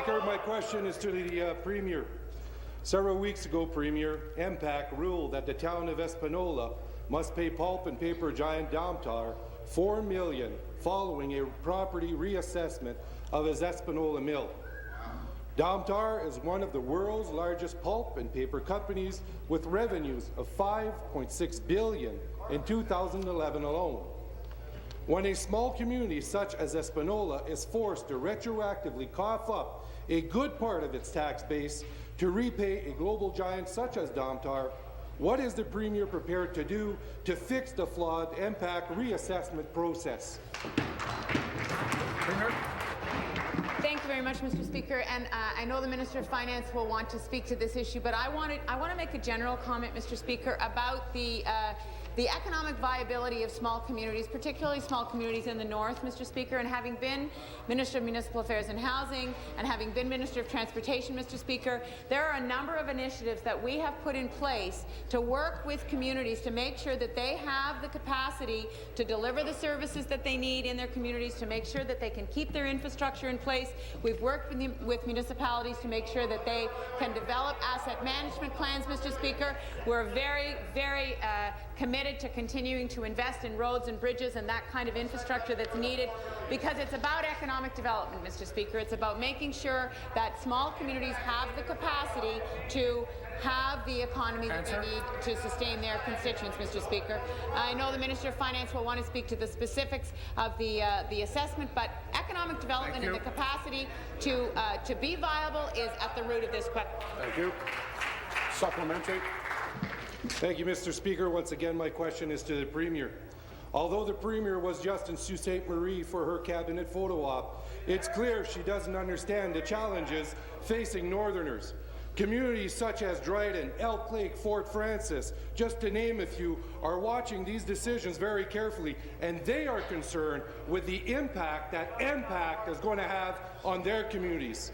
Speaker, my question is to the Premier. Several weeks ago, Premier, MPAC ruled that the town of Espanola must pay pulp and paper giant Domtar $4 million following a property reassessment of his Espanola mill. Domtar is one of the world's largest pulp and paper companies with revenues of $5.6 billion in 2011 alone. When a small community such as Espanola is forced to retroactively cough up a good part of its tax base to repay a global giant such as Domtar, what is the Premier prepared to do to fix the flawed MPAC reassessment process? Premier. Thank you very much, Mr. Speaker. And I know the Minister of Finance will want to speak to this issue, but I want to make a general comment, Mr. Speaker, about the economic viability of small communities, particularly small communities in the north, Mr. Speaker. And having been Minister of Municipal Affairs and Housing and having been Minister of Transportation, Mr. Speaker, there are a number of initiatives that we have put in place to work with communities to make sure that they have the capacity to deliver the services that they need in their communities, to make sure that they can keep their infrastructure in place. We've worked with municipalities to make sure that they can develop asset management plans, Mr. Speaker. We're very, very committed to continuing to invest in roads and bridges and that kind of infrastructure that's needed, because it's about economic development, Mr. Speaker. It's about making sure that small communities have the capacity to have the economy that they need to sustain their constituents, Mr. Speaker. I know the Minister of Finance will want to speak to the specifics of the assessment, but economic development and the capacity to be viable is at the root of this question. Thank you. Supplementary. Thank you, Mr. Speaker. Once again, my question is to the Premier. Although the Premier was just in Sault Ste. Marie for her cabinet photo op, it's clear she doesn't understand the challenges facing Northerners. Communities such as Dryden, Elk Lake, Fort Francis, just to name a few, are watching these decisions very carefully, and they are concerned with the impact that MPAC is going to have on their communities.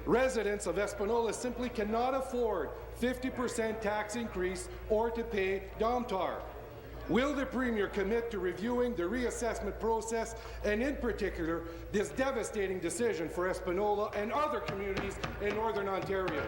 Residents of Espanola simply cannot afford 50% tax increase or to pay Domtar. Will the Premier commit to reviewing the reassessment process and, in particular, this devastating decision for Espanola and other communities in Northern Ontario?